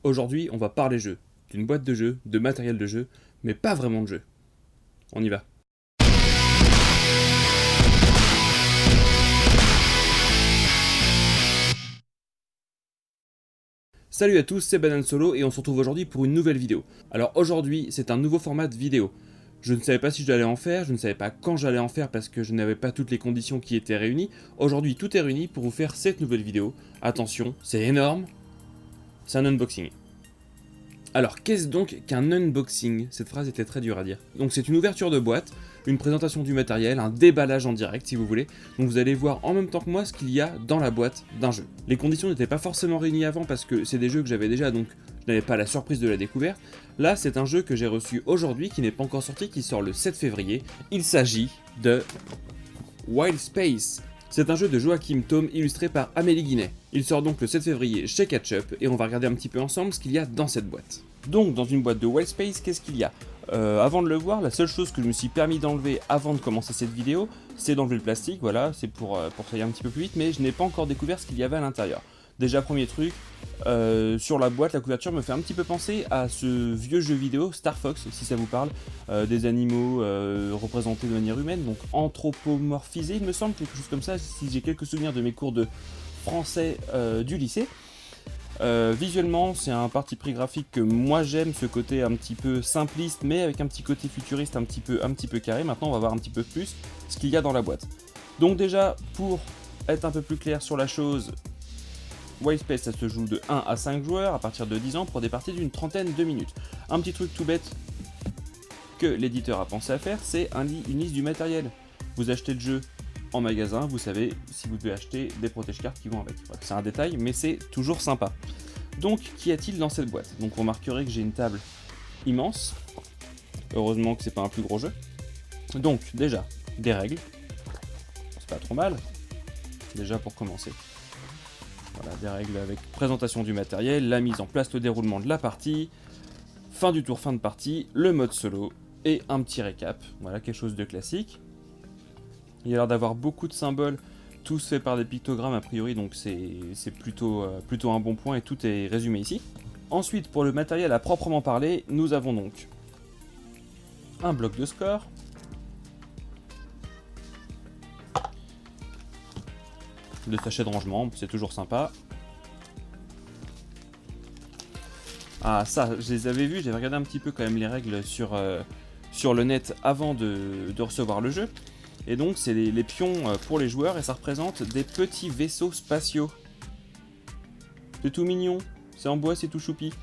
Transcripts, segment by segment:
Aujourd'hui, on va parler jeu, d'une boîte de jeu, de matériel de jeu, mais pas vraiment de jeu. On y va. Salut à tous, c'est Banane Solo et on se retrouve aujourd'hui pour une nouvelle vidéo. Alors aujourd'hui, c'est un nouveau format de vidéo. Je ne savais pas si j'allais en faire, je ne savais pas quand j'allais en faire parce que je n'avais pas toutes les conditions qui étaient réunies. Aujourd'hui, tout est réuni pour vous faire cette nouvelle vidéo. Attention, c'est énorme, c'est un unboxing. Alors, qu'est-ce donc qu'un unboxing? Cette phrase était très dure à dire. Donc c'est une ouverture de boîte, une présentation du matériel, un déballage en direct si vous voulez. Donc vous allez voir en même temps que moi ce qu'il y a dans la boîte d'un jeu. Les conditions n'étaient pas forcément réunies avant parce que c'est des jeux que j'avais déjà, donc je n'avais pas la surprise de la découverte. Là, c'est un jeu que j'ai reçu aujourd'hui, qui n'est pas encore sorti, qui sort le 7 février. Il s'agit de Wild Space. C'est un jeu de Joachim Thome illustré par Amélie Guinet. Il sort donc le 7 février chez Ketchup et on va regarder un petit peu ensemble ce qu'il y a dans cette boîte. Donc dans une boîte de Wild Space, qu'est-ce qu'il y a? Avant de le voir, la seule chose que je me suis permis d'enlever avant de commencer cette vidéo, c'est d'enlever le plastique, voilà, c'est pour que ça aille un petit peu plus vite, mais je n'ai pas encore découvert ce qu'il y avait à l'intérieur. Déjà, premier truc, sur la boîte, la couverture me fait un petit peu penser à ce vieux jeu vidéo, Star Fox, si ça vous parle, des animaux représentés de manière humaine, donc anthropomorphisés, il me semble, quelque chose comme ça, si j'ai quelques souvenirs de mes cours de français du lycée. Visuellement, c'est un parti pris graphique que moi j'aime, ce côté un petit peu simpliste, mais avec un petit côté futuriste un petit peu carré. Maintenant, on va voir un petit peu plus ce qu'il y a dans la boîte. Donc déjà, pour être un peu plus clair sur la chose, Wild Space, ça se joue de 1 à 5 joueurs à partir de 10 ans pour des parties d'une trentaine de minutes. Un petit truc tout bête que l'éditeur a pensé à faire, c'est une liste du matériel. Vous achetez le jeu en magasin, vous savez si vous devez acheter des protège-cartes qui vont avec. Voilà, c'est un détail, mais c'est toujours sympa. Donc, qu'y a-t-il dans cette boîte? Donc, vous remarquerez que j'ai une table immense. Heureusement que c'est pas un plus gros jeu. Donc, déjà, des règles. C'est pas trop mal. Déjà pour commencer. Voilà, des règles avec présentation du matériel, la mise en place, le déroulement de la partie, fin du tour, fin de partie, le mode solo et un petit récap. Voilà, quelque chose de classique. Il y a l'air d'avoir beaucoup de symboles, tous faits par des pictogrammes a priori, donc c'est plutôt un bon point et tout est résumé ici. Ensuite, pour le matériel à proprement parler, nous avons donc un bloc de score, le sachet de rangement, c'est toujours sympa. Ah ça, je les avais vus, j'avais regardé un petit peu quand même les règles sur le net avant de recevoir le jeu. Et donc c'est les pions pour les joueurs et ça représente des petits vaisseaux spatiaux. C'est tout mignon, c'est en bois, c'est tout choupi.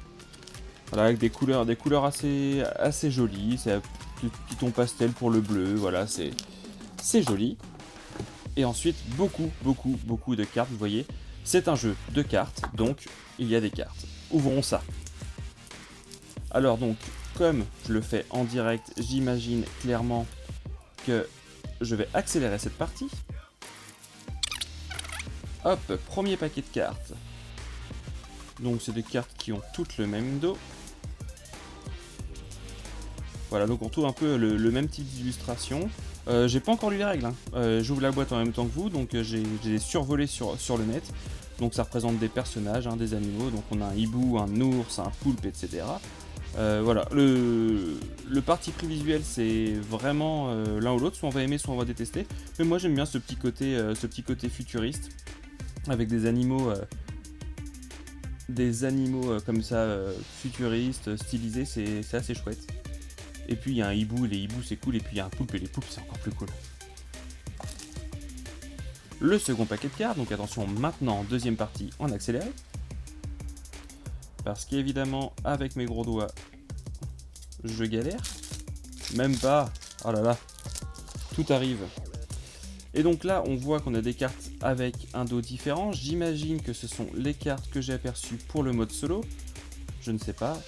Voilà, avec des couleurs assez jolies, c'est un petit ton pastel pour le bleu, voilà, c'est joli. Et ensuite, beaucoup de cartes, vous voyez. C'est un jeu de cartes, donc il y a des cartes. Ouvrons ça. Alors donc, comme je le fais en direct, j'imagine clairement que je vais accélérer cette partie. Hop, premier paquet de cartes. Donc c'est des cartes qui ont toutes le même dos. Voilà, donc on trouve un peu le même type d'illustration. J'ai pas encore lu les règles, hein. J'ouvre la boîte en même temps que vous, donc j'ai survolé sur le net. Donc ça représente des personnages, hein, des animaux, donc on a un hibou, un ours, un poulpe, etc. Voilà, le parti pris visuel c'est vraiment l'un ou l'autre, soit on va aimer, soit on va détester. Mais moi j'aime bien ce petit côté futuriste, avec des animaux comme ça, futuristes, stylisés, c'est assez chouette. Et puis il y a un hibou, les hiboux c'est cool, et puis il y a un poulpe et les poulpes c'est encore plus cool. Le second paquet de cartes, donc attention maintenant, deuxième partie en accéléré. Parce qu'évidemment, avec mes gros doigts, je galère. Même pas, oh là là, tout arrive. Et donc là, on voit qu'on a des cartes avec un dos différent. J'imagine que ce sont les cartes que j'ai aperçues pour le mode solo. Je ne sais pas.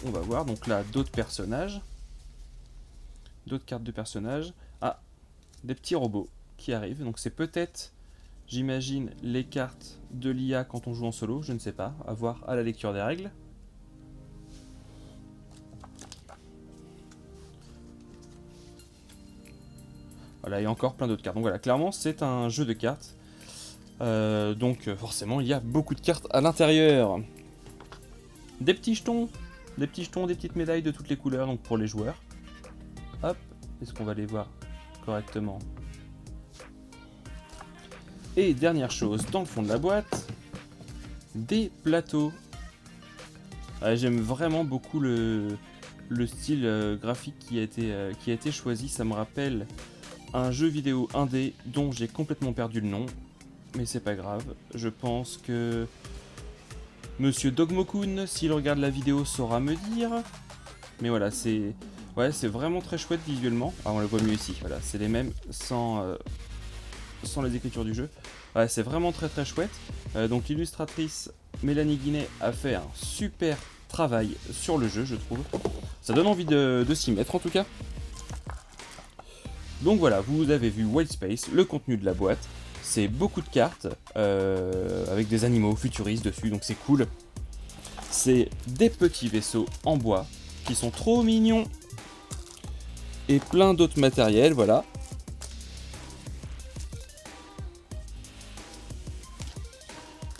On va voir, donc là, d'autres personnages. D'autres cartes de personnages. Ah, des petits robots qui arrivent. Donc c'est peut-être, j'imagine, les cartes de l'IA quand on joue en solo. Je ne sais pas, à voir à la lecture des règles. Voilà, il y a encore plein d'autres cartes. Donc voilà, clairement, c'est un jeu de cartes. Donc forcément, il y a beaucoup de cartes à l'intérieur. Des petits jetons, des petites médailles de toutes les couleurs, donc pour les joueurs. Hop, est-ce qu'on va les voir correctement? Et dernière chose, dans le fond de la boîte, des plateaux. Ah, j'aime vraiment beaucoup le style graphique qui a été choisi. Ça me rappelle un jeu vidéo indé dont j'ai complètement perdu le nom. Mais c'est pas grave, je pense que Monsieur Dogmokun, s'il regarde la vidéo, saura me dire. Mais voilà, c'est vraiment très chouette visuellement. Ah, on le voit mieux ici, voilà, c'est les mêmes sans les écritures du jeu. Ouais, c'est vraiment très très chouette. Donc l'illustratrice Mélanie Guinet a fait un super travail sur le jeu, je trouve. Ça donne envie de s'y mettre en tout cas. Donc voilà, vous avez vu Wildspace, le contenu de la boîte. C'est beaucoup de cartes avec des animaux futuristes dessus, donc c'est cool. C'est des petits vaisseaux en bois qui sont trop mignons. Et plein d'autres matériels, voilà.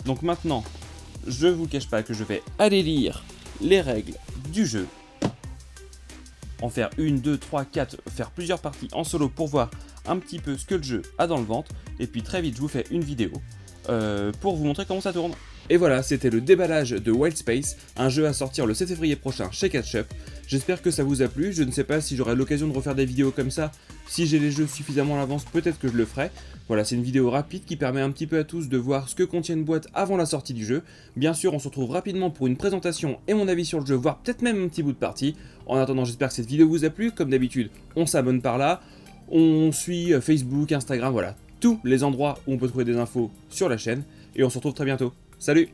Donc maintenant, je vous cache pas que je vais aller lire les règles du jeu. En faire 1, 2, 3, 4, faire plusieurs parties en solo pour voir un petit peu ce que le jeu a dans le ventre. Et puis très vite, je vous fais une vidéo pour vous montrer comment ça tourne. Et voilà, c'était le déballage de Wildspace, un jeu à sortir le 7 février prochain chez Catch-Up. J'espère que ça vous a plu, je ne sais pas si j'aurai l'occasion de refaire des vidéos comme ça. Si j'ai les jeux suffisamment à l'avance, peut-être que je le ferai. Voilà, c'est une vidéo rapide qui permet un petit peu à tous de voir ce que contient une boîte avant la sortie du jeu. Bien sûr, on se retrouve rapidement pour une présentation et mon avis sur le jeu, voire peut-être même un petit bout de partie. En attendant, j'espère que cette vidéo vous a plu. Comme d'habitude, on s'abonne par là, on suit Facebook, Instagram, voilà, tous les endroits où on peut trouver des infos sur la chaîne. Et on se retrouve très bientôt. Salut!